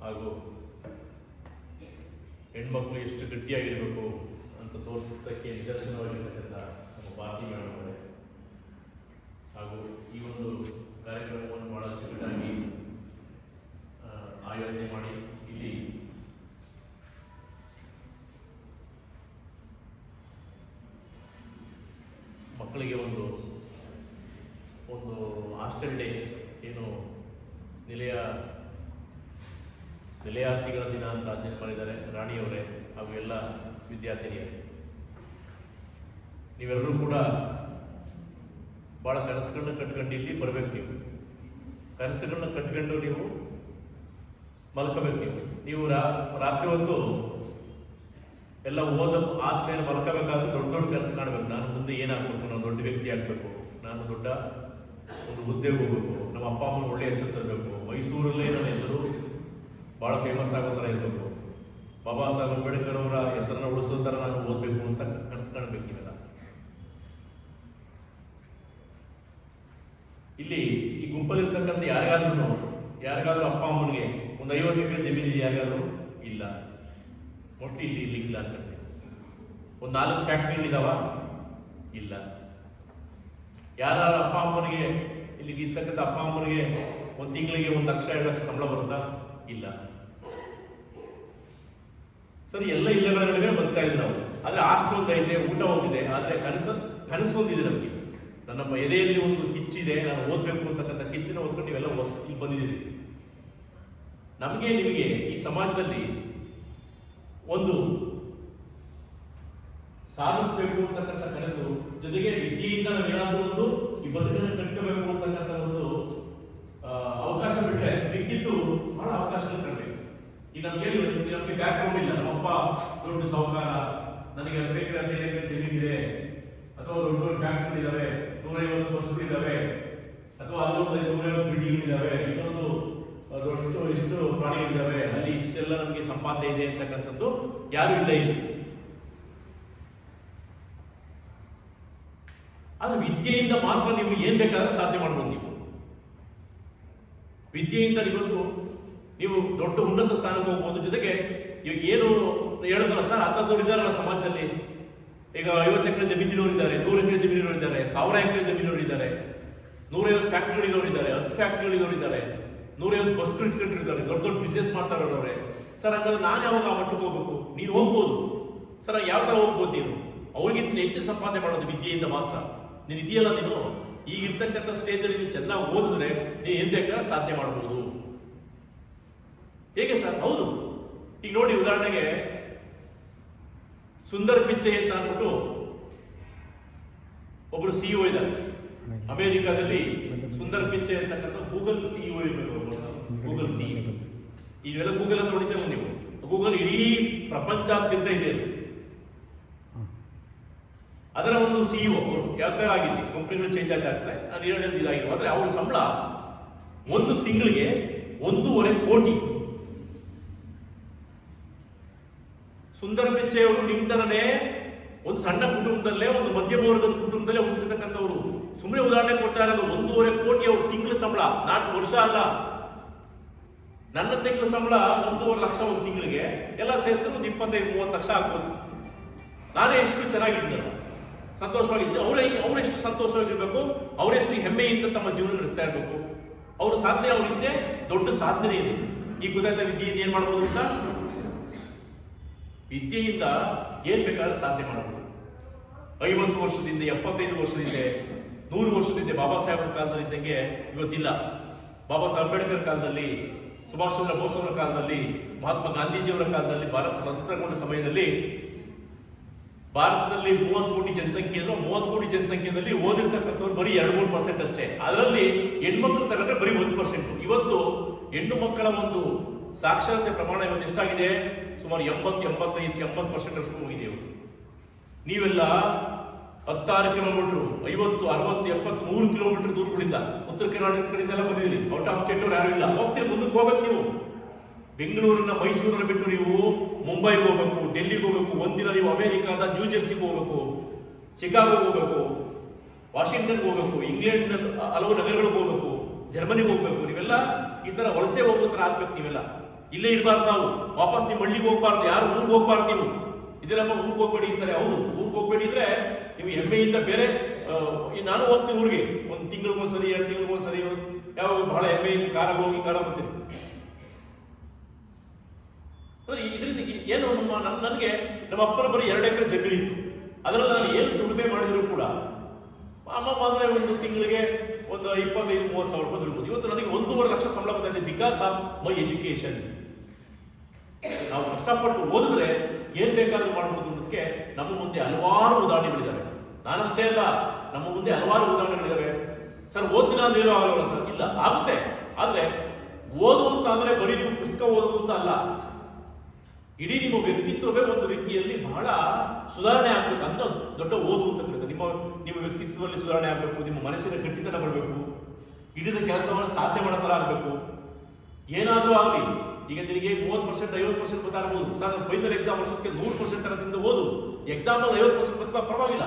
ಹಾಗೂ ಹೆಣ್ಮಕ್ಳು ಎಷ್ಟು ಗಟ್ಟಿಯಾಗಿರಬೇಕು ಅಂತ ತೋರಿಸೋದಕ್ಕೆ ನಿದರ್ಶನವಾಗಿರ್ತಕ್ಕಂಥ ನಮ್ಮ ಭಾರತಿ ಮೇಡಮ್ ಅವರೇ, ಹಾಗೂ ಈ ಒಂದು ಕಾರ್ಯಕ್ರಮವನ್ನು ಭಾಳ ಅಚ್ಚುಕಟ್ಟಾಗಿ ಆಯೋಜನೆ ಮಾಡಿ ಇಲ್ಲಿ ಮಕ್ಕಳಿಗೆ ಒಂದು ಹಾಸ್ಟೆಲ್ ಡೇ ಏನು ನೆಲೆಯಾರ್ಥಿಗಳ ದಿನ ಅಂತ ಆಚರಣೆ ಮಾಡಿದ್ದಾರೆ ರಾಣಿಯವರೇ ಹಾಗೂ ಎಲ್ಲ ವಿದ್ಯಾರ್ಥಿನಿಯರೇ. ನೀವೆಲ್ಲರೂ ಕೂಡ ಭಾಳ ಕನಸುಗಳನ್ನ ಕಟ್ಕೊಂಡು ಇಲ್ಲಿ ಬರಬೇಕು. ನೀವು ಕನಸುಗಳನ್ನ ಕಟ್ಕೊಂಡು ನೀವು ಮಲ್ಕೋಬೇಕು. ನೀವು ರಾತ್ರಿ ಹೊತ್ತು ಎಲ್ಲ ಆದ್ಮೇಲೆ ಮಲ್ಕೋಬೇಕಾದ್ರೆ ದೊಡ್ಡ ದೊಡ್ಡ ಕನಸು ಕಾಣಬೇಕು. ನಾನು ಮುಂದೆ ಏನಾಗಬೇಕು, ನಾನು ದೊಡ್ಡ ವ್ಯಕ್ತಿ ಆಗಬೇಕು, ನಾನು ದೊಡ್ಡ ಒಂದು ಹುದ್ದೆಗೆ ಹೋಗ್ಬೇಕು, ನಮ್ಮ ಅಪ್ಪ ಅಮ್ಮನ ಒಳ್ಳೆ ಹೆಸರು ತರಬೇಕು, ಮೈಸೂರಲ್ಲೇ ನನ್ನ ಹೆಸರು ಭಾಳ ಫೇಮಸ್ ಆಗೋ ಥರ ಇರಬೇಕು, ಬಾಬಾ ಸಾಹೇಬ್ ಅಂಬೇಡ್ಕರ್ ಅವರ ಹೆಸರನ್ನು ಉಳಿಸೋ ಥರ ನಾನು ಓದಬೇಕು ಅಂತ ಕನಸು ಕಾಣಬೇಕು. ನೀವೆಲ್ಲ ಇಲ್ಲಿ ಈ ಗುಂಪಲ್ಲಿರ್ತಕ್ಕಂಥ ಯಾರಿಗಾದ್ರೂ ಅಪ್ಪ ಅಮ್ಮನಿಗೆ ಒಂದು 50 ಎಕರೆ ಜಮೀನಿದೆ, ಯಾರಿಗಾದ್ರೂ ಇಲ್ಲ, ಒಟ್ಟು ಇಲ್ಲಿ ಇರ್ಲಿಕ್ಕಿಲ್ಲ ಅನ್ಕೊಂಡೆ. ಒಂದು 4 ಫ್ಯಾಕ್ಟ್ರಿಗಳಿದಾವ, ಇಲ್ಲ. ಯಾರ ಅಪ್ಪ ಅಮ್ಮನಿಗೆ ಇಲ್ಲಿಗೆ ಇರ್ತಕ್ಕಂಥ ಅಪ್ಪ ಅಮ್ಮನಿಗೆ ಒಂದು ತಿಂಗಳಿಗೆ 1 ಲಕ್ಷ 2 ಲಕ್ಷ ಸಂಬಳ ಬರುತ್ತಾ? ಇಲ್ಲ. ಸರಿ, ಎಲ್ಲ ಇಲ್ಲಗಳೇ ಬರ್ತಾ ಇದ್ವಿ ನಾವು. ಆದರೆ ಹಾಸ್ಟೆಲ್ ಒಂದೈತೆ, ಊಟ ಒಂದಿದೆ, ಆದರೆ ಕನಸು ಒಂದಿದೆ ನಮಗೆ. ನನ್ನ ಎದೆಯಲ್ಲಿ ಒಂದು ಕಿಚ್ಚಿದೆ, ನಾನು ಓದಬೇಕು ಅಂತಕ್ಕಂಥ ಕಿಚ್ಚಿನ ಓದ್ಕೊಂಡು ನೀವೆಲ್ಲ ಇಲ್ಲಿ ಬಂದಿದ್ದೀರಿ. ನಮಗೆ ನಿಮಗೆ ಈ ಸಮಾಜದಲ್ಲಿ ಒಂದು ಸಾಧಿಸಬೇಕು ಅಂತಕ್ಕಂಥ ಕನಸು, ಜೊತೆಗೆ ವಿದ್ಯೆಯಿಂದ ನಾವು ಏನಾದರೂ ಒಂದು ಈ ಬದುಕನ್ನು ಕಟ್ಕೋಬೇಕು ಅಂತಕ್ಕಂಥ ಒಂದು ಅವಕಾಶ ಬಿಟ್ಟರೆ ಮಿಕ್ಕಿದ್ದು ಬಹಳ ಅವಕಾಶಗಳು ಕಾಣಬೇಕು. ಈಗ ನಮಗೆ ಬ್ಯಾಕ್ಗ್ರೌಂಡ್ ಇಲ್ಲ, ನಮ್ಮಪ್ಪ ದೊಡ್ಡ ಸಾಹುಕಾರ, ನನಗೆ 10 ಎಕರೆ 15 ಎಕರೆ ಜಮೀನಿದೆ, ಅಥವಾ ದೊಡ್ಡ ದೊಡ್ಡ ಫ್ಯಾಕ್ಟ್ರಿ ಇದಾವೆ, 150 ಬಸ್ಗಳಿದ್ದಾವೆ, ಅಥವಾ ಅಲ್ಲೊಂದು 150 ಬಿಲ್ಡಿಂಗ್ ಇದಾವೆ, ಇನ್ನೊಂದು ಇಷ್ಟು ಪ್ರಾಣಿಗಳಿದ್ದಾವೆ, ಅಲ್ಲಿ ಇಷ್ಟೆಲ್ಲ ನಮಗೆ ಸಂಪಾದನೆ ಇದೆ ಅಂತಕ್ಕಂಥದ್ದು ಯಾರು ಇಲ್ಲ ಇಲ್ಲಿ. ಆದ್ರೆ ವಿದ್ಯೆಯಿಂದ ಮಾತ್ರ ನೀವು ಏನ್ ಬೇಕಾದ್ರೆ ಸಾಧ್ಯ ಮಾಡ್ಬೋದು. ನೀವು ವಿದ್ಯೆಯಿಂದ ನೀವು ದೊಡ್ಡ ಉನ್ನತ ಸ್ಥಾನಕ್ಕೆ ಹೋಗ್ಬೋದು. ಜೊತೆಗೆ ಇವಾಗ ಏನು ಹೇಳಿದ್ರಲ್ಲ ಸರ್, ಹತ್ತದವ್ರು ಇದ್ದಾರಲ್ಲ ಸಮಾಜದಲ್ಲಿ. ಈಗ 50 ಎಕರೆ ಜಮೀನಿನವರು ಇದ್ದಾರೆ, 100 ಎಕರೆ ಜಮೀನಿನವರು ಇದ್ದಾರೆ, 1000 ಎಕರೆ ಜಮೀನಿನವರು ಇದ್ದಾರೆ, 150 ಫ್ಯಾಕ್ಟ್ರಿಗಳಿರೋರು ಇದ್ದಾರೆ, 10 ಫ್ಯಾಕ್ಟ್ರಿಗಳಿರೋರು ಇದ್ದಾರೆ, 150 ಬಸ್ಗಳು ಇಟ್ಕೊಂಡಿರ್ತಾರೆ, ದೊಡ್ಡ ದೊಡ್ಡ ಬಿಸ್ನೆಸ್ ಮಾಡ್ತಾ ಇರೋರವ್ರೆ. ಸರ್, ಹಾಗಾದ್ರೆ ನಾನು ಯಾವಾಗ ಆ ಮಟ್ಟಕ್ಕೆ ಹೋಗ್ಬೇಕು? ನೀನು ಹೋಗ್ಬೋದು ಸರ್. ಯಾವ ಥರ ಹೋಗ್ಬೋದು? ನೀನು ಅವ್ರಿಗಿಂತ ಹೆಚ್ಚು ಸಂಪಾದನೆ ಮಾಡೋದು ವಿದ್ಯೆಯಿಂದ ಮಾತ್ರ. ನೀನು ಇದೆಯಲ್ಲ, ನೀನು ಈಗಿರ್ತಕ್ಕಂಥ ಸ್ಟೇಜಲ್ಲಿ ನೀನು ಚೆನ್ನಾಗಿ ಓದಿದ್ರೆ ನೀನು ಏನ್ ಬೇಕಾದ್ರೆ ಸಾಧನೆ ಮಾಡ್ಬೋದು. ಹೇಗೆ ಸರ್? ಹೌದು. ಈಗ ನೋಡಿ, ಉದಾಹರಣೆಗೆ ಸುಂದರ್ ಪಿಚ್ಚೈ ಅಂತ ಅಂದ್ಬಿಟ್ಟು ಒಬ್ರು ಸಿಇಒ ಇದ್ದಾರೆ ಅಮೆರಿಕಾದಲ್ಲಿ. ಸುಂದರ್ ಪಿಚ್ಚೈ ಅಂತಕ್ಕಂಥ ಗೂಗಲ್ ಸಿಇಒ ಇರಬೇಕು. ಗೂಗಲ್ ಸಿಇಒ ಇವೆಲ್ಲ ಗೂಗಲ್ ಅಂತ ನೋಡಿದ್ರಲ್ಲ ನೀವು. ಗೂಗಲ್ ಇಡೀ ಪ್ರಪಂಚಾದ್ಯಂತ ಇದೆ. ಅದರ ಒಂದು ಸಿಇಒ ಯಾವ ತರ ಆಗಿದೆ, ಕಂಪ್ನಿಗಳು ಚೇಂಜ್ ಆಗ್ತಾ ಇರ್ತದೆ, ನಾನು ಹೇಳೋದು ಇದಾಗಿರುವ. ಆದರೆ ಅವ್ರ ಸಂಬಳ ಒಂದು ತಿಂಗಳಿಗೆ 1.5 ಕೋಟಿ. ಸುಂದರ್ ಪಿಚ್ಚೈ ಅವರು ನಿಮ್ಮ ತರನೇ ಒಂದು ಸಣ್ಣ ಕುಟುಂಬದಲ್ಲೇ, ಒಂದು ಮಧ್ಯಮ ವರ್ಗದ ಕುಟುಂಬದಲ್ಲೇ ಹುಟ್ಟಿರ್ತಕ್ಕಂಥವ್ರು. ಸುಮ್ಮನೆ ಉದಾಹರಣೆ ಕೊಡ್ತಾ ಇರೋದು 1.5 ಕೋಟಿ ಅವ್ರ ತಿಂಗಳ ಸಂಬಳ. 4 ವರ್ಷ ಅಲ್ಲ, ನನ್ನ ತಿಂಗಳ ಸಂಬಳ 1.5 ಲಕ್ಷ ಒಂದು ತಿಂಗಳಿಗೆ. ಎಲ್ಲ ಸೇರಿಸಿ ಒಂದು 25-30 ಲಕ್ಷ ಆಗ್ಬೋದು. ನಾನೇ ಎಷ್ಟು ಚೆನ್ನಾಗಿದ್ದೀನಿ, ಸಂತೋಷವಾಗಿದ್ದೀನಿ. ಅವರೆಷ್ಟು ಸಂತೋಷವಾಗಿರ್ಬೇಕು, ಅವರೆಷ್ಟು ಹೆಮ್ಮೆಯಿಂದ ತಮ್ಮ ಜೀವನ ನಡೆಸ್ತಾ ಇರಬೇಕು. ಅವ್ರ ಸಾಧನೆ ಅವ್ರ ಹಿಂದೆ ದೊಡ್ಡ ಸಾಧನೆ ಇದೆ. ಈಗ ಗೊತ್ತಾಯ್ತಾ ವಿದ್ಯೆಯಿಂದ ಏನ್ ಮಾಡ್ಬೋದು ಅಂತ? ವಿದ್ಯೆಯಿಂದ ಏನ್ ಬೇಕಾದ್ರೆ ಸಾಧನೆ ಮಾಡಬಹುದು. 50 ವರ್ಷದಿಂದ, 75 ವರ್ಷದಿಂದ, 100 ವರ್ಷದಿಂದ ಬಾಬಾ ಸಾಹೇಬರ ಕಾಲದಲ್ಲಿ ಇದ್ದಂಗೆ ಇವತ್ತಿಲ್ಲ. ಬಾಬಾ ಸಾಹೇಬ್ ಅಂಬೇಡ್ಕರ್ ಕಾಲದಲ್ಲಿ, ಸುಭಾಷ್ ಚಂದ್ರ ಬೋಸ್ ಅವರ ಕಾಲದಲ್ಲಿ, ಮಹಾತ್ಮ ಗಾಂಧೀಜಿಯವರ ಕಾಲದಲ್ಲಿ, ಭಾರತ ಸ್ವತಂತ್ರಗೊಂಡ ಸಮಯದಲ್ಲಿ ಭಾರತದಲ್ಲಿ 30 ಕೋಟಿ ಜನಸಂಖ್ಯೆ ಇದ್ರು. 30 ಕೋಟಿ ಜನಸಂಖ್ಯೆಯಲ್ಲಿ ಓದಿರ್ತಕ್ಕಂಥವ್ರು ಬರೀ 2-3% ಅಷ್ಟೇ. ಅದರಲ್ಲಿ ಹೆಣ್ಮಕ್ಳು ತಗೊಂಡ್ರೆ ಬರೀ 1%. ಇವತ್ತು ಹೆಣ್ಣು ಮಕ್ಕಳ ಒಂದು ಸಾಕ್ಷರತೆ ಪ್ರಮಾಣ ಇವತ್ತು ಎಷ್ಟಾಗಿದೆ? ಸುಮಾರು 80-85-80% ಅಷ್ಟು ಹೋಗಿದೆ ಇವತ್ತು. ನೀವೆಲ್ಲ 16 ಕಿಲೋಮೀಟರ್, 50, 60, 70, 100 ಕಿಲೋಮೀಟರ್ ದೂರಗಳಿಂದ ಉತ್ತರ ಕರ್ನಾಟಕ ಕಡೆಯಿಂದ ಎಲ್ಲ ಬಂದಿದ್ದೀರಿ. ಔಟ್ ಆಫ್ ಸ್ಟೇಟ್ ಅವ್ರು ಯಾರು ಇಲ್ಲ. ಹೋಗ್ತೀರಿ, ಮುಂದಕ್ಕೆ ಹೋಗ್ಬೇಕು. ನೀವು ಬೆಂಗಳೂರನ್ನ, ಮೈಸೂರನ್ನ ಬಿಟ್ಟು ನೀವು ಮುಂಬೈಗೆ ಹೋಗ್ಬೇಕು, ಡೆಲ್ಲಿಗೆ ಹೋಗ್ಬೇಕು, ಒಂದಿನ ನೀವು ಅಮೆರಿಕಾದ ನ್ಯೂ ಜೆರ್ಸಿಗೆ ಹೋಗ್ಬೇಕು, ಚಿಕಾಗೋಗೆ ಹೋಗ್ಬೇಕು, ವಾಷಿಂಗ್ಟನ್ಗೆ ಹೋಗ್ಬೇಕು, ಇಂಗ್ಲೆಂಡ್ ಹಲವು ನಗರಗಳಿಗೆ ಹೋಗ್ಬೇಕು, ಜರ್ಮನಿಗೆ ಹೋಗ್ಬೇಕು. ನೀವೆಲ್ಲ ಈ ತರ ವಲಸೆ ಹೋಗೋ ತರ ಆಗ್ಬೇಕು. ನೀವೆಲ್ಲ ಇಲ್ಲೇ ಇರಬಾರ್ದು, ನಾವು ವಾಪಸ್ ನಿಮ್ಮ ಹಳ್ಳಿಗೆ ಹೋಗ್ಬಾರ್ದು, ಯಾರು ಊರಿಗೆ ಹೋಗ್ಬಾರ್ದು. ನೀವು ಇದೇನಪ್ಪ ಊರಿಗೆ ಹೋಗ್ಬೇಡಿ ಅಂತಾರೆ. ಹೌದು, ಊರಿಗೆ ಹೋಗ್ಬೇಡಿ ಇದ್ರೆ ನೀವು ಹೆಮ್ಮೆಯಿಂದ ಬೇರೆ ನಾನು ಹೋಗ್ತೀನಿ ಊರಿಗೆ, ಒಂದು ತಿಂಗಳಿಗೊಂದ್ಸರಿ 2 ತಿಂಗಳಿಗೊಂದ್ಸರಿ, ಯಾವಾಗ ಬಹಳ ಹೆಮ್ಮೆಯಿಂದ ಕಾರಾಗ ಹೋಗಿ ಕಾರ ಬರ್ತೀನಿ. ಇದರಿಂದ ಏನು ನನಗೆ ನಮ್ಮ ಅಪ್ಪನ ಬರೀ 2 ಎಕರೆ ಜಮೀನಿತ್ತು. ಅದರಲ್ಲಿ ನಾನು ಏನು ದುಡಿಮೆ ಮಾಡಿದ್ರು ಕೂಡ ಅಮ್ಮ ಅಂದ್ರೆ ಒಂದು ತಿಂಗಳಿಗೆ ಒಂದು 25-30 ಸಾವಿರ ರೂಪಾಯಿ ದುಡ್ಬೋದು. ಇವತ್ತು ನನಗೆ 1.5 ಲಕ್ಷ ಸಂಬಳ ಬರ್ತಾ ಇದೆ ಬಿಕಾಸ್ ಆಫ್ ಮೈ ಎಜುಕೇಶನ್. ನಾವು ಕಷ್ಟಪಟ್ಟು ಓದಿದ್ರೆ ಏನ್ ಬೇಕಾದ್ರೂ ಮಾಡ್ಬೋದು ಅನ್ನೋದಕ್ಕೆ ನಮ್ಮ ಮುಂದೆ ಹಲವಾರು ಉದಾಹರಣೆಗಳಿದ್ದಾವೆ. ನಾನಷ್ಟೇ ಅಲ್ಲ, ನಮ್ಮ ಮುಂದೆ ಹಲವಾರು ಉದಾಹರಣೆಗಳಿದ್ದಾವೆ. ಸರ್ ಓದಿನ ಅಂದ್ರೆ ಆಗಲ್ಲ ಸರ್, ಇಲ್ಲ, ಆಗುತ್ತೆ. ಆದ್ರೆ ಓದು ಅಂತ ಅಂದ್ರೆ ಬರೀ ನೀವು ಪುಸ್ತಕ ಓದೋದು ಅಂತ ಅಲ್ಲ, ಇಡೀ ನಿಮ್ಮ ವ್ಯಕ್ತಿತ್ವವೇ ಒಂದು ರೀತಿಯಲ್ಲಿ ಬಹಳ ಸುಧಾರಣೆ ಆಗ್ಬೇಕು. ಅದನ್ನ ದೊಡ್ಡ ಓದು ಅಂತ ಕರೀತಾರೆ. ನಿಮ್ಮ ವ್ಯಕ್ತಿತ್ವದಲ್ಲಿ ಸುಧಾರಣೆ ಆಗಬೇಕು, ನಿಮ್ಮ ಮನಸ್ಸಿನ ಗಟ್ಟಿತನ ಬರಬೇಕು, ಹಿಡಿದ ಕೆಲಸವನ್ನು ಸಾಧನೆ ಮಾಡೋ ಥರ ಆಗಬೇಕು. ಏನಾದರೂ ಆಗಲಿ, ಈಗ ನಿನಗೆ 30% 50% ಗೊತ್ತಾಗಬಹುದು. ಸರ್ ನಾನು ಫೈನಲ್ ಎಕ್ಸಾಮ್ ವರ್ಷಕ್ಕೆ 100% ತರದಿಂದ ಓದು, ಎಕ್ಸಾಮಲ್ಲಿ 50% ಬರ್ತಾ ಪರವಾಗಿಲ್ಲ.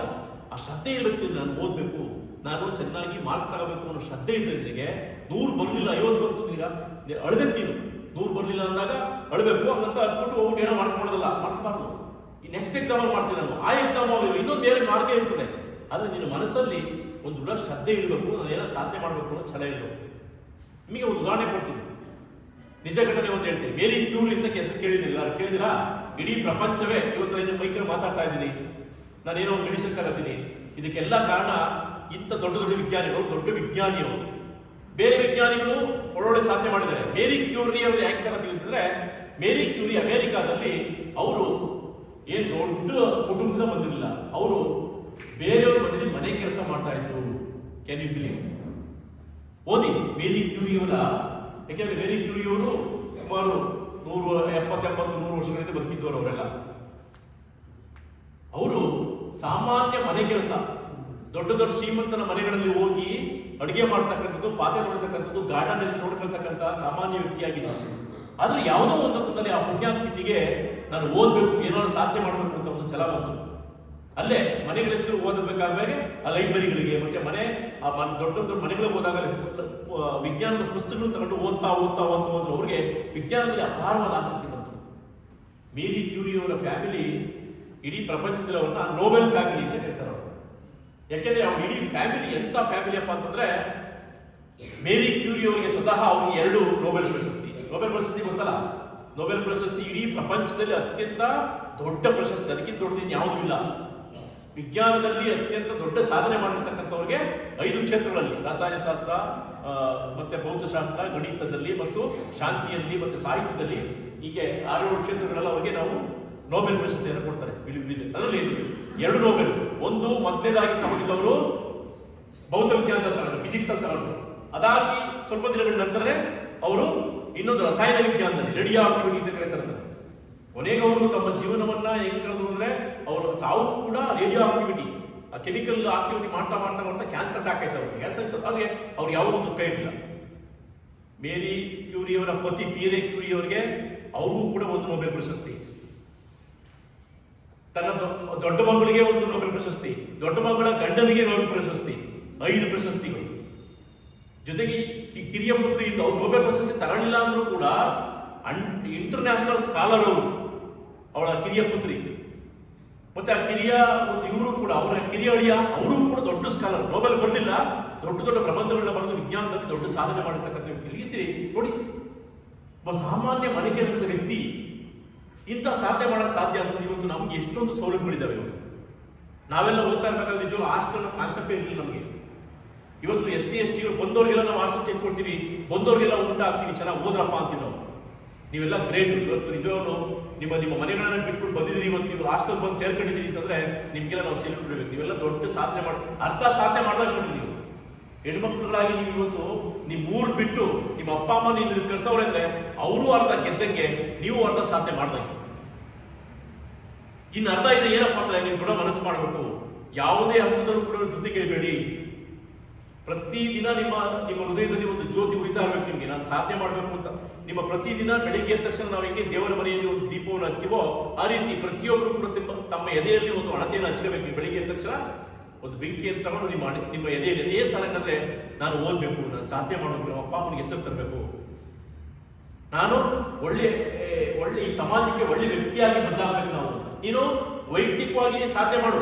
ಆ ಶ್ರದ್ಧೆ ಇರಬೇಕು. ನಾನು ಓದಬೇಕು, ನಾನು ಚೆನ್ನಾಗಿ ಮಾರ್ಕ್ಸ್ ತಗೋಬೇಕು ಅನ್ನೋ ಶ್ರದ್ಧೆ ಇದ್ರೆ ನಿನಗೆ 100 ಬರಲಿಲ್ಲ 50 ಬಂತು, ಈಗ ಅಳಬೇಕು. ನೀನು 100 ಬರಲಿಲ್ಲ ಅಂದಾಗ ಅಳಬೇಕು, ಹಂಗಂತ ಹತ್ಬಿಟ್ಟು ಹೋಗ್ಬಿಟ್ಟು ಏನೋ ಮಾಡ್ಕೊಳ್ಳೋದಲ್ಲ, ಮಾಡ್ಬಾರ್ದು. ಈ ನೆಕ್ಸ್ಟ್ ಎಕ್ಸಾಮ್ ಮಾಡ್ತೀನಿ ನಾನು, ಆ ಎಕ್ಸಾಮ್ ಆಗಲಿಲ್ಲ, ಇನ್ನೊಂದು ಬೇರೆ ಮಾರ್ಗ ಇರ್ತದೆ. ಆದರೆ ನಿನ್ನ ಮನಸ್ಸಲ್ಲಿ ಒಂದು ದೃಢ ಶ್ರದ್ಧೆ ಇರಬೇಕು, ನಾನು ಏನೋ ಸಾಧನೆ ಮಾಡಬೇಕು ಅನ್ನೋ ಛಲ ಇರಬೇಕು. ನಿಮಗೆ ಒಂದು ಉದಾಹರಣೆ ಕೊಡ್ತೀನಿ, ನಿಜ ಘಟನೆ ಒಂದು ಹೇಳ್ತೀನಿ. ಮೇರಿ ಕ್ಯೂರಿ ಅಂತ ಹೆಸರು ಕೇಳಿದಿರಾ? ಇಡೀ ಪ್ರಪಂಚವೇ ಇವತ್ತು ನಾನು ಮೈಕಲ್ಲಿ ಮಾತಾಡ್ತಾ ಇದ್ದೀನಿ, ನಾನೇನೋ ಒಂದು ಮೆಡಿಸಿನ್ ತಗೋತೀನಿ. ಇದಕ್ಕೆಲ್ಲ ಕಾರಣ ಇಂಥ ದೊಡ್ಡ ದೊಡ್ಡ ವಿಜ್ಞಾನಿಯವರು. ಬೇರೆ ವಿಜ್ಞಾನಿಗಳು ಒಳ್ಳೊಳ್ಳೆ ಸಾಧನೆ ಮಾಡಿದ್ದಾರೆ. ಮೇರಿ ಕ್ಯೂರಿ ಅವರು ಯಾಕೆ ತಗೋತೀವಿ ಅಂತಂದ್ರೆ, ಮೇರಿ ಕ್ಯೂರಿ ಅಮೆರಿಕಾದಲ್ಲಿ ಅವರು ಏನ್ ದೊಡ್ಡ ಕುಟುಂಬದಿಂದ ಬಂದಿರಲಿಲ್ಲ. ಅವರು ಬೇರೆಯವ್ರ ಮನೆಯಲ್ಲಿ ಮನೆ ಕೆಲಸ ಮಾಡ್ತಾ ಇದ್ರು. Can you believe? ಓದಿ ಮೇರಿ ಕ್ಯೂರಿ ಅವರ, ಯಾಕೆಂದ್ರೆ ಮೇರಿ ಕ್ಯೂರಿ ಅವರು ಸುಮಾರು 170-100 ವರ್ಷಗಳಿಂದ ಬದುಕಿದ್ದವರು ಅವರೆಲ್ಲ. ಅವರು ಸಾಮಾನ್ಯ ಮನೆ ಕೆಲಸ, ದೊಡ್ಡ ದೊಡ್ಡ ಶ್ರೀಮಂತನ ಮನೆಗಳಲ್ಲಿ ಹೋಗಿ ಅಡುಗೆ ಮಾಡ್ತಕ್ಕಂಥದ್ದು, ಪಾತ್ರೆ ನೋಡ್ತಕ್ಕಂಥದ್ದು, ಗಾರ್ಡನ್ ಅಲ್ಲಿ ನೋಡ್ಕೊಳ್ತಕ್ಕಂಥ ಸಾಮಾನ್ಯ ವ್ಯಕ್ತಿಯಾಗಿದ್ದ. ಆದ್ರೆ ಯಾವುದೋ ಒಂದು ಹಂತದಲ್ಲಿ ಆ ಪುಣ್ಯಾತ್ಮಕಿಗೆ ನಾನು ಓದ್ಬೇಕು, ಏನಾದ್ರು ಸಾಧನೆ ಮಾಡಬೇಕು ಅಂತ ಒಂದು ಛಲ ಬಂತು. ಅಲ್ಲೇ ಮನೆಗಳ ಹೆಸರು ಓದಬೇಕಾದ್ರೆ ಆ ಲೈಬ್ರರಿಗಳಿಗೆ, ಮತ್ತೆ ದೊಡ್ಡ ದೊಡ್ಡ ಮನೆಗಳಿಗೆ ಹೋದಾಗ ವಿಜ್ಞಾನದ ಪುಸ್ತಕಗಳನ್ನು ತಗೊಂಡು ಓದ್ತಾ ಅವ್ರಿಗೆ ವಿಜ್ಞಾನದಲ್ಲಿ ಅಪಾರವಾದ ಆಸಕ್ತಿ ಬಂತು. ಮೇರಿ ಕ್ಯೂರಿ ಅವರ ಫ್ಯಾಮಿಲಿ ಇಡೀ ಪ್ರಪಂಚದಲ್ಲಿ ಅವ್ರನ್ನ ನೋಬೆಲ್ ಫ್ಯಾಮಿಲಿ ಅಂತ ಕರೀತಾರೆ ಅವರು. ಯಾಕೆಂದ್ರೆ ಅವ್ರ ಇಡೀ ಫ್ಯಾಮಿಲಿ ಎಂತ ಫ್ಯಾಮಿಲಿ ಅಪ್ಪ ಅಂತಂದ್ರೆ, ಮೇರಿ ಕ್ಯೂರಿ ಅವರಿಗೆ ಸ್ವತಃ ಅವ್ರಿಗೆ 2 ನೋಬೆಲ್ ಪ್ರಶಸ್ತಿ. ನೋಬೆಲ್ ಪ್ರಶಸ್ತಿ ಗೊತ್ತಲ್ಲ, ನೋಬೆಲ್ ಪ್ರಶಸ್ತಿ ಇಡೀ ಪ್ರಪಂಚದಲ್ಲಿ ಅತ್ಯಂತ ದೊಡ್ಡ ಪ್ರಶಸ್ತಿ, ಅದಕ್ಕಿಂತ ದೊಡ್ಡದಿನ್ ಯಾವುದೂ ಇಲ್ಲ. ವಿಜ್ಞಾನದಲ್ಲಿ ಅತ್ಯಂತ ದೊಡ್ಡ ಸಾಧನೆ ಮಾಡಿರ್ತಕ್ಕಂಥವ್ರಿಗೆ 5 ಕ್ಷೇತ್ರಗಳಲ್ಲಿ, ರಸಾಯನಶಾಸ್ತ್ರ, ಮತ್ತೆ ಭೌತಶಾಸ್ತ್ರ, ಗಣಿತದಲ್ಲಿ ಮತ್ತು ಶಾಂತಿಯಲ್ಲಿ ಮತ್ತೆ ಸಾಹಿತ್ಯದಲ್ಲಿ, ಹೀಗೆ 6 ಕ್ಷೇತ್ರಗಳಲ್ಲಿ ಅವರಿಗೆ ನಾವು ನೋಬೆಲ್ ಪ್ರಶಸ್ತಿಯನ್ನು ಕೊಡ್ತಾರೆ. ಅದರಲ್ಲಿ 2 ನೋಬೆಲ್. ಒಂದು ಮೊದಲನೇದಾಗಿ ತಗೊಂಡಿದ್ದವರು ಭೌತ ವಿಜ್ಞಾನದ ತಗೊಂಡು, ಫಿಸಿಕ್ಸ್ ಅಂತ ತಗೊಂಡು. ಅದಾಗಿ ಸ್ವಲ್ಪ ದಿನಗಳ ನಂತರನೇ ಅವರು ಇನ್ನೊಂದು ರಸಾಯನ ವಿಜ್ಞಾನದಲ್ಲಿ, ರೇಡಿಯೋ ಆಕ್ಟಿವಿಟಿ ಅಂತ ಕರೀತಾರೆ. ಕೊನೆಗೆ ಅವರು ತಮ್ಮ ಜೀವನವನ್ನ ಹೆಂಗ್ ಕಳೆದ್ರು ಅಂದ್ರೆ, ಅವರ ಸಾವು ಕೂಡ ರೇಡಿಯೋ ಆಕ್ಟಿವಿಟಿ, ಆ ಕೆಮಿಕಲ್ ಆಕ್ಟಿವಿಟಿ ಮಾಡ್ತಾ ಕ್ಯಾನ್ಸರ್ ಅಟ್ಯಾಕ್ ಆಯ್ತು ಅವ್ರಿಗೆ. ಕ್ಯಾನ್ಸರ್ ಆದ್ರೆ ಅವ್ರು ಯಾವುದೂ ದುಃಖ ಇರಲಿಲ್ಲ. ಮೇರಿ ಕ್ಯೂರಿ ಅವರ ಪತಿ ಪಿಯರೆ ಕ್ಯೂರಿ ಅವರಿಗೆ ಅವ್ರಿಗೂ ಕೂಡ ಒಂದು ನೋಬೆಲ್ ಪ್ರಶಸ್ತಿ, ತನ್ನ ದೊಡ್ಡ ಮಗಳಿಗೆ ಒಂದು ನೋಬೆಲ್ ಪ್ರಶಸ್ತಿ, ದೊಡ್ಡ ಮಗಳ ಗಂಡನಿಗೆ ನೋಬೆಲ್ ಪ್ರಶಸ್ತಿ, 5 ಪ್ರಶಸ್ತಿಗಳು. ಜೊತೆಗೆ ಕಿರಿಯ ಪುತ್ರಿ ಅವ್ರು ನೋಬೆಲ್ ಪ್ರಶಸ್ತಿ ತಗೊಳ್ಳಿಲ್ಲ ಅಂದ್ರೂ ಕೂಡ ಇಂಟರ್ನ್ಯಾಷನಲ್ ಸ್ಕಾಲರ್ ಅವರು, ಅವಳ ಕಿರಿಯ ಪುತ್ರಿ. ಮತ್ತೆ ಆ ಕಿರಿಯ ಒಂದು ಇವರು ಕೂಡ, ಅವರ ಕಿರಿಯ ಅಳಿಯ, ಅವರು ಕೂಡ ದೊಡ್ಡ ಸ್ಕಾಲರ್. ನೋಬೆಲ್ ಬರಲಿಲ್ಲ, ದೊಡ್ಡ ದೊಡ್ಡ ಪ್ರಬಂಧಗಳನ್ನ ಬರೆದು ವಿಜ್ಞಾನದಲ್ಲಿ ದೊಡ್ಡ ಸಾಧನೆ ಮಾಡಿರ್ತಕ್ಕಂಥ ವ್ಯಕ್ತಿ. ನೋಡಿ, ಒಬ್ಬ ಸಾಮಾನ್ಯ ಮನೆ ಕೆಲಸದ ವ್ಯಕ್ತಿ ಇಂಥ ಸಾಧನೆ ಮಾಡಕ್ಕೆ ಸಾಧ್ಯ ಅಂತ. ಇವತ್ತು ನಮ್ಗೆ ಎಷ್ಟೊಂದು ಸೌಲಭ್ಯಗಳಿದ್ದಾವೆ. ಇವತ್ತು ನಾವೆಲ್ಲ ಓದ್ತಾ ಇರ್ಬೇಕಾದ್ರೆ ನಿಜವಾಗ್ಲೂ ಹಾಸ್ಟೆಲ್ ಕಾನ್ಸೆಪ್ಟೇ ಇರಲಿಲ್ಲ ನಮಗೆ. ಇವತ್ತು SC ST ಬಂದವ್ರಿಗೆಲ್ಲ ನಾವು ಹಾಸ್ಟೆಲ್ ಸೇರ್ಕೊಡ್ತೀವಿ, ಬಂದವ್ರಿಗೆಲ್ಲ ಊಟ ಹಾಕ್ತೀವಿ, ಚೆನ್ನಾಗಿ ಓದ್ರಪ್ಪ ಅಂತೀವಿ ನಾವು. ನೀವೆಲ್ಲ ಗ್ರೇಟ್. ಇವತ್ತು ನಿಜವಾಗ್ಲೂ ನಿಮ್ಮ ಮನೆಗಳನ್ನ ಬಿಟ್ಬಿಟ್ಟು ಬಂದಿದ್ದೀರಿ, ಇವತ್ತು ನೀವು ಹಾಸ್ಟೆಲ್ ಬಂದು ಸೇರ್ಕೊಂಡಿದ್ದೀರಿ ಅಂತಂದ್ರೆ ನಿಮ್ಗೆಲ್ಲ ನಾವು ಸೇರಿ ಬಿಡ್ಬೇಕು. ನೀವೆಲ್ಲ ದೊಡ್ಡ ಸಾಧನೆ ಸಾಧನೆ ಮಾಡ್ದಾಗ ನೀವು ಹೆಣ್ಮಕ್ಳುಗಳಾಗಿ ನೀವು ಇವತ್ತು ನಿಮ್ಮ ಊರು ಬಿಟ್ಟು ನಿಮ್ಮ ಅಪ್ಪ ಅಮ್ಮ ನೀವು ಕಳ್ಸವ್ರೆ ಅಂದ್ರೆ ಅವರು ಅರ್ಧ ಗೆದ್ದಂಗೆ, ನೀವು ಅರ್ಧ ಸಾಧನೆ ಮಾಡ್ದಂಗೆ. ಇನ್ನು ಅರ್ಧ ಇದೆ ಏನಪ್ಪ ಅಂದ್ರೆ, ನೀವು ಕೂಡ ಮನಸ್ಸು ಮಾಡಬೇಕು. ಯಾವುದೇ ಹಂತದಲ್ಲೂ ಕೂಡ ಜೊತೆ ಕೇಳಬೇಡಿ. ಪ್ರತಿದಿನ ನಿಮ್ಮ ಹೃದಯದಲ್ಲಿ ಒಂದು ಜ್ಯೋತಿ ಉರಿತಾ ಇರಬೇಕು ನಿಮಗೆ, ನಾನು ಸಾಧನೆ ಮಾಡಬೇಕು ಅಂತ. ನಿಮ್ಮ ಪ್ರತಿದಿನ ಬೆಳಿಗ್ಗೆ ಎದ್ದ ತಕ್ಷಣ ನಾವು ಹೆಂಗೆ ದೇವರ ಮನೆಯಲ್ಲಿ ಒಂದು ದೀಪವನ್ನು ಹಚ್ತೀವೋ, ಆ ರೀತಿ ಪ್ರತಿಯೊಬ್ಬರು ಕೂಡ ತಮ್ಮ ಎದೆಯಲ್ಲಿ ಒಂದು ಹಣತೆಯನ್ನು ಹಚ್ಕೋಬೇಕು. ಬೆಳಿಗ್ಗೆ ಎದ್ದ ತಕ್ಷಣ ಒಂದು ಬೆಂಕಿಯನ್ನು ತಗೊಂಡು ನಿಮ್ಮ ಎದೆಯಲ್ಲಿ ಏನ್ ಸಾಲಕ್ಕಂದ್ರೆ, ನಾನು ಓದಬೇಕು, ನಾನು ಸಾಧನೆ ಮಾಡಬೇಕು, ನಮ್ಮ ಅಪ್ಪ ಅಮ್ಮನಿಗೆ ಹೆಸರು ತರಬೇಕು. ನಾನು ಒಳ್ಳೆ ಈ ಸಮಾಜಕ್ಕೆ ಒಳ್ಳೆ ವ್ಯಕ್ತಿಯಾಗಿ ಬದಲಾಗಬೇಕು ನಾವು. ನೀನು ವೈಯಕ್ತಿಕವಾಗಿ ಸಾಧನೆ ಮಾಡು,